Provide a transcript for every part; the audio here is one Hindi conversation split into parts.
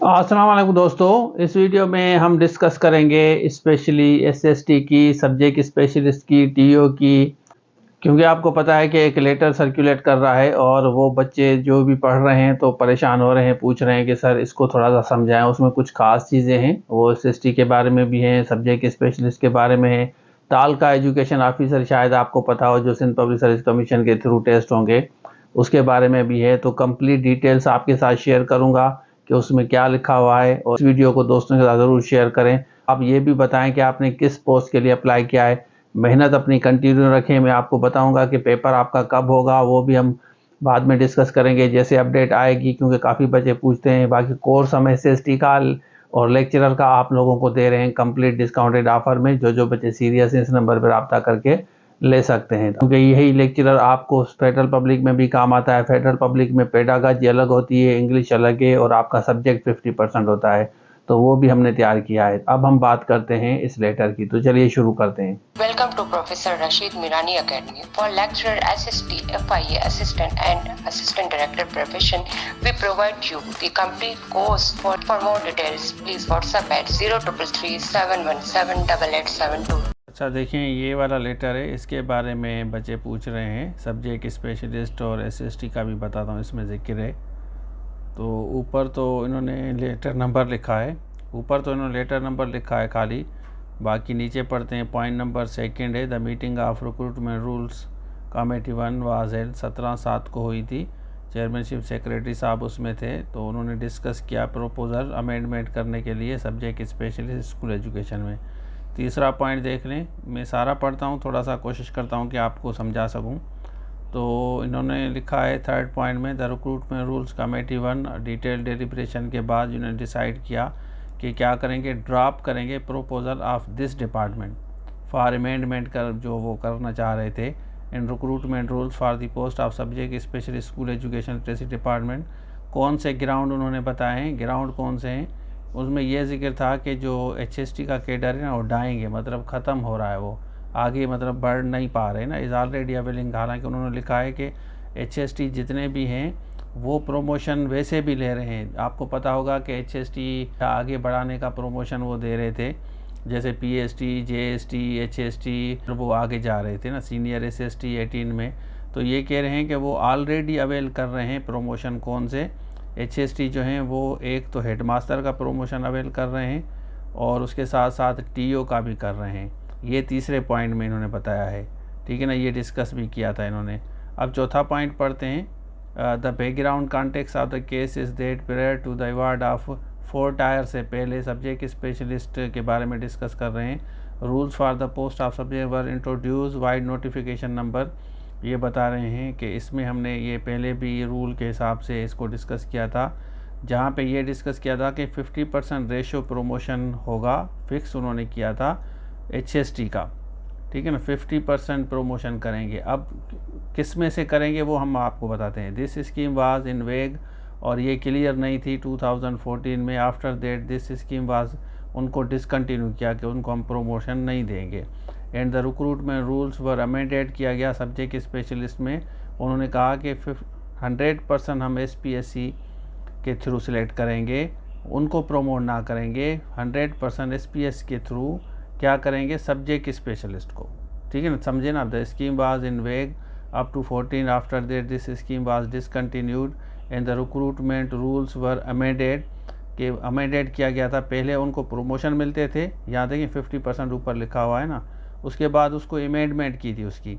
अस्सलाम वालेकुम दोस्तों। इस वीडियो में हम डिस्कस करेंगे स्पेशली एसएसटी की, सब्जेक्ट स्पेशलिस्ट की, टीओ की। क्योंकि आपको पता है कि एक लेटर सर्कुलेट कर रहा है और वो बच्चे जो भी पढ़ रहे हैं तो परेशान हो रहे हैं, पूछ रहे हैं कि सर इसको थोड़ा सा समझाएं। उसमें कुछ खास चीज़ें हैं, वो एसएसटी के बारे में भी हैं, सब्जेक्ट स्पेशलिस्ट के बारे में है। ताल का एजुकेशन ऑफिसर शायद आपको पता हो, जो सिंध पब्लिक सर्विस कमीशन के थ्रू टेस्ट होंगे, उसके बारे में भी है। तो कंप्लीट डिटेल्स आपके साथ शेयर करूंगा कि उसमें क्या लिखा हुआ है, और इस वीडियो को दोस्तों के साथ ज़रूर शेयर करें। आप ये भी बताएं कि आपने किस पोस्ट के लिए अप्लाई किया है। मेहनत अपनी कंटिन्यू रखें। मैं आपको बताऊंगा कि पेपर आपका कब होगा, वो भी हम बाद में डिस्कस करेंगे जैसे अपडेट आएगी, क्योंकि काफ़ी बच्चे पूछते हैं। बाकी कोर्स हम एसएसटी का और लेक्चरर का आप लोगों को दे रहे हैं कंप्लीट डिस्काउंटेड ऑफर में। जो बच्चे सीरियस हैं इस नंबर पर रब्ता करके ले सकते हैं, क्योंकि यही लेक्चरर आपको फेडरल पब्लिक में भी काम आता है। फेडरल पब्लिक में पेडागॉजी अलग होती है, इंग्लिश अलग है, और आपका सब्जेक्ट 50% होता है, तो वो भी हमने तैयार किया है। अब हम बात करते हैं इस लेटर की, तो चलिए शुरू करते हैं। Welcome to Professor Rashid Mirani Academy. For lecturer, SST, FIA assistant and assistant director profession, we provide you the complete course. For more details, please WhatsApp at 0333 717 8872. अच्छा देखें, ये वाला लेटर है, इसके बारे में बच्चे पूछ रहे हैं। सब्जेक्ट स्पेशलिस्ट और एसएसटी का भी बताता हूँ, इसमें जिक्र है। तो ऊपर तो इन्होंने लेटर नंबर लिखा है, खाली। बाकी नीचे पढ़ते हैं। पॉइंट नंबर 2 है, the meeting of recruitment rules committee 1 was held 17/7 को हुई थी। चेयरमैनशिप सेक्रेटरी साहब उसमें थे, तो उन्होंने डिस्कस किया प्रपोजल अमेंडमेंट करने के लिए सब्जेक्ट स्पेशलिस्ट स्कूल एजुकेशन में। तीसरा पॉइंट देख लें, मैं सारा पढ़ता हूँ, थोड़ा सा कोशिश करता हूँ कि आपको समझा सकूँ। तो इन्होंने लिखा है 3rd पॉइंट में, the recruitment rules committee 1 detail deliberation के बाद इन्होंने डिसाइड किया कि क्या करेंगे, ड्रॉप करेंगे proposal of this department for amendment कर जो वो करना चाह रहे थे इन recruitment rules for the post of subject special school education literacy department. कौन से ग्राउंड उन्होंने बताए हैं, ग्राउंड कौन से हैं। उसमें यह जिक्र था कि जो एचएसटी का कैडर है ना, वो डाएंगे, मतलब ख़त्म हो रहा है, वो आगे मतलब बढ़ नहीं पा रहे ना, इज़ ऑलरेडी अवेलिंग। हालांकि उन्होंने लिखा है कि एचएसटी जितने भी हैं वो प्रमोशन वैसे भी ले रहे हैं। आपको पता होगा कि एचएसटी आगे बढ़ाने का प्रमोशन वो दे रहे थे, जैसे पीएसटी, जेएसटी, एचएसटी, वो आगे जा रहे थे ना, सीनियर एसएसटी 18 में। तो ये कह रहे हैं कि वो ऑलरेडी अवेल कर रहे हैं प्रमोशन। कौन से एचएसटी जो हैं, वो एक तो हेडमास्टर का प्रमोशन अवेल कर रहे हैं और उसके साथ साथ टीओ का भी कर रहे हैं। ये तीसरे पॉइंट में इन्होंने बताया है, ठीक है ना, ये डिस्कस भी किया था इन्होंने। अब चौथा पॉइंट पढ़ते हैं। The background context of the case is that prior to the award of 4 tier से पहले सब्जेक्ट स्पेशलिस्ट के बारे में डिस्कस कर रहे हैं। Rules for the post of subject were introduce wide notification number, ये बता रहे हैं कि इसमें हमने ये पहले भी रूल के हिसाब से इसको डिस्कस किया था, जहाँ पे ये डिस्कस किया था कि 50% रेशो प्रमोशन होगा, फिक्स उन्होंने किया था एचएसटी का, ठीक है ना। 50% प्रमोशन करेंगे। अब किस में से करेंगे वो हम आपको बताते हैं। दिस स्कीम वाज इन वेग, और ये क्लियर नहीं थी 2014 में। After that this scheme was, उनको डिसकंटिन्यू किया कि उनको हम प्रमोशन नहीं देंगे। And the recruitment rules were amended किया गया सब्जेक्ट स्पेशलिस्ट में। उन्होंने कहा कि 100% हम एसपीएससी के थ्रू सिलेक्ट करेंगे, उनको प्रमोट ना करेंगे। 100% एसपीएस के थ्रू क्या करेंगे, सब्जेक्ट स्पेशलिस्ट को, ठीक है ना, समझे ना। The scheme was in vogue up to 14, after that this scheme was discontinued and the recruitment rules were amended, कि अमेंडेड किया गया था। पहले उनको प्रमोशन मिलते थे, यहाँ देखिए 50% ऊपर लिखा हुआ है ना, उसके बाद उसको अमेंडमेंट की थी उसकी,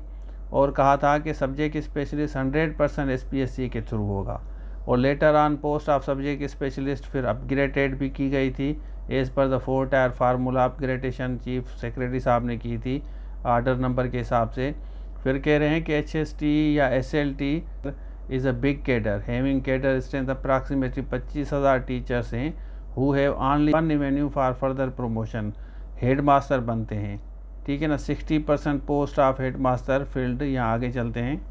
और कहा था कि सब्जेक्ट स्पेशलिस्ट 100% एसपीएससी के थ्रू होगा। और later on post of subject specialist फिर अपग्रेडेड भी की गई थी as per the 4 tyre formula. Upgradation chief secretary साहब ने की थी आर्डर नंबर के हिसाब से। फिर कह रहे हैं कि एचएसटी या SLT is a big cadre having cadre strength approximately 25,000 teachers हैं who have only 1 avenue for further promotion. Head master बनते हैं, ठीक है ना। 60% post of head master field, यहाँ आगे चलते हैं,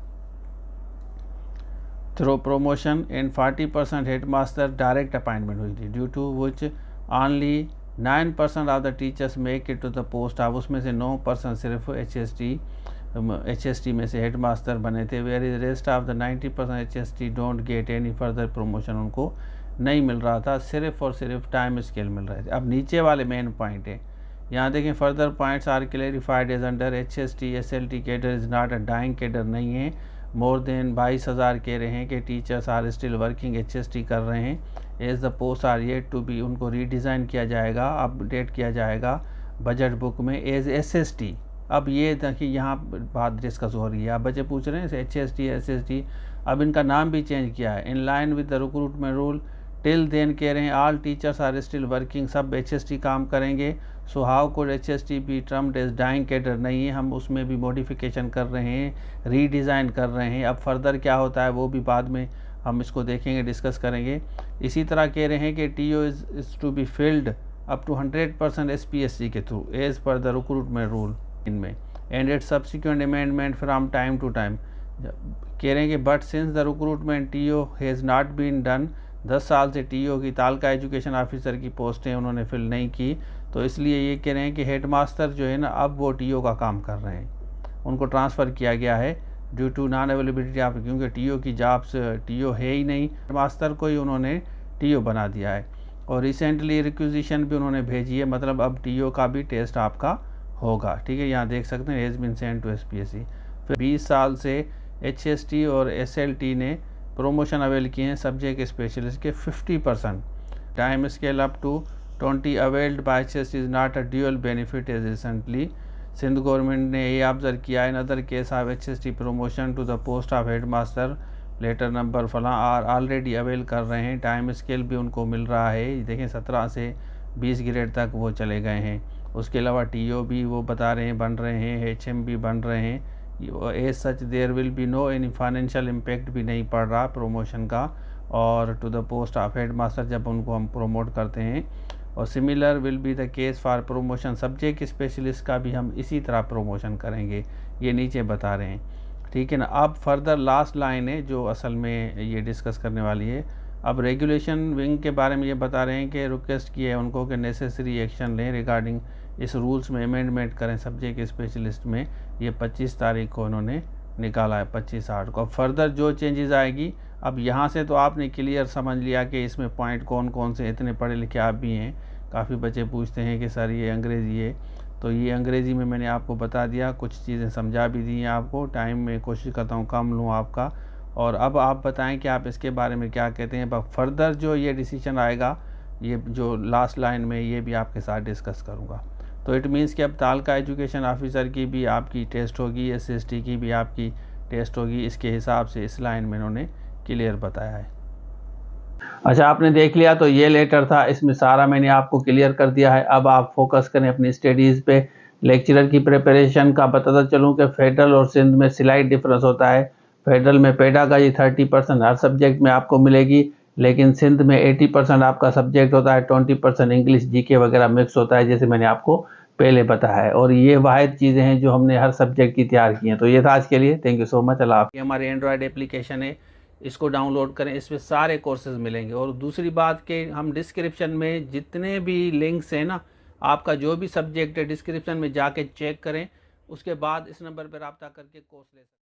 through promotion and 40% head master direct appointment हुई थी, due to which only 9% of the teachers make it to the post of. उसमें से 9% सिर्फ एचएसटी में से हेड मास्टर बने थे। Where is rest of the 90% HST don't get any further promotion, उनको नहीं मिल रहा था, सिर्फ और सिर्फ टाइम स्केल मिल रहे थे। अब नीचे वाले मेन पॉइंट है, यहाँ देखें, further points are clarified as under HST SLT cadre is not a dying cadre नहीं है। मोर देन 22,000 कह रहे हैं कि teachers are still working HST कर रहे हैं। As the post are yet to be, उनको रीडिज़ाइन किया जाएगा, अपडेट किया जाएगा बजट बुक में एज SST। अब ये देखिए यहाँ बात डिस्कस हो रही है, अब बच्चे पूछ रहे हैं HST SST, अब इनका नाम भी चेंज किया है in line with the recruitment rule. Till then कह रहे हैं all teachers are still working, सब HST काम करेंगे। So how could HST be termed as dying cadre नहीं है, हम उसमें भी मॉडिफिकेशन कर रहे हैं, रीडिज़ाइन कर रहे हैं। अब फर्दर क्या होता है वो भी बाद में हम इसको देखेंगे, डिस्कस करेंगे। इसी तरह कह रहे हैं कि TO is to be filled up to 100% SPSC के through as per the recruitment rule इनमें, and it subsequent amendment from time to time. कह रहे हैं कि but since the recruitment TO has not been done, 10 साल से TO की तालका एजुकेशन ऑफिसर की पोस्टें उन्होंने फिल नहीं की, तो इसलिए ये कह रहे हैं कि हेडमास्टर जो है ना अब वो TO का काम कर रहे हैं, उनको ट्रांसफ़र किया गया है due to non availability of, क्योंकि TO की जॉब्स TO है ही नहीं, हेडमास्टर को ही उन्होंने TO बना दिया है। और रिसेंटली रिक्विजिशन भी उन्होंने भेजी है, मतलब अब TO का भी टेस्ट आपका होगा। ठीक है, यहाँ देख सकते हैं has been sent to SPSC। फिर 20 साल से HST और SLT ने प्रमोशन अवेल किए हैं सब्जेक्ट स्पेशलिस्ट के 50%। Time scale up to 20 availed by HST is not a dual benefit as recently. Sindh government ने ये ऑब्जर्व किया in other case of HST promotion to the post of headmaster letter number फला आर ऑलरेडी अवेल कर रहे हैं। टाइम स्केल भी उनको मिल रहा है, देखें 17 से 20 ग्रेड तक वो चले गए हैं। उसके अलावा TO भी वो बता रहे हैं बन रहे हैं, HM भी बन रहे हैं। As such there will be no any financial impact भी नहीं पड़ रहा प्रमोशन का, और to the post of head master जब उनको हम प्रमोट करते हैं। और similar will be the case for promotion subject specialist का भी हम इसी तरह प्रमोशन करेंगे, ये नीचे बता रहे हैं। ठीक है ना। अब फर्दर लास्ट लाइन है जो असल में ये डिस्कस करने वाली है। अब रेगुलेशन विंग के बारे में ये बता रहे हैं कि रिक्वेस्ट की है उनको कि नेसेसरी एक्शन लें रिगार्डिंग इस रूल्स में अमेंडमेंट करें सब्जेक्ट स्पेशलिस्ट में। ये 25 तारीख को उन्होंने निकाला है, 25/8 को। अब फर्दर जो चेंजेस आएगी, अब यहाँ से तो आपने क्लियर समझ लिया कि इसमें पॉइंट कौन कौन से, इतने पढ़े लिखे आप भी हैं। काफ़ी बच्चे पूछते हैं कि सर ये अंग्रेज़ी है, तो ये अंग्रेज़ी में मैंने आपको बता दिया, कुछ चीज़ें समझा भी दी हैं आपको। टाइम में कोशिश करता हूँ कम लूँ आपका। और अब आप बताएं कि आप इसके बारे में क्या कहते हैं। अब फर्दर जो ये डिसीजन आएगा, ये जो लास्ट लाइन में, ये भी आपके साथ डिस्कस करूँगा। तो इट मीन्स कि अब तालका एजुकेशन ऑफिसर की भी आपकी टेस्ट होगी, SST की भी आपकी टेस्ट होगी। इसके हिसाब से इस लाइन में इन्होंने क्लियर बताया है। अच्छा, आपने देख लिया, तो ये लेटर था, इसमें सारा मैंने आपको क्लियर कर दिया है। अब आप फोकस करें अपनी स्टडीज़ पे। लेक्चरर की प्रिपरेशन का बताता चलूँ कि फेडरल और सिंध में स्लाइट डिफरेंस होता है। फेडरल में पेडागॉजी 30% हर सब्जेक्ट में आपको मिलेगी, लेकिन सिंध में 80% आपका सब्जेक्ट होता है, 20% इंग्लिश GK वगैरह मिक्स होता है, जैसे मैंने आपको पहले बताया है। और ये वाहिद चीज़ें हैं जो हमने हर सब्जेक्ट की तैयार की हैं। तो ये था आज के लिए, थैंक यू सो मच। अल्लाह हाफ़िज़। हमारी एंड्रॉयड एप्लीकेशन है, इसको डाउनलोड करें, इसमें सारे कोर्सेज मिलेंगे। और दूसरी बात कि हम डिस्क्रिप्शन में जितने भी लिंक्स हैं ना, आपका जो भी सब्जेक्ट है डिस्क्रिप्शन में जाके चेक करें, उसके बाद इस नंबर पर रब्ता करके कोर्स ले सकते हैं।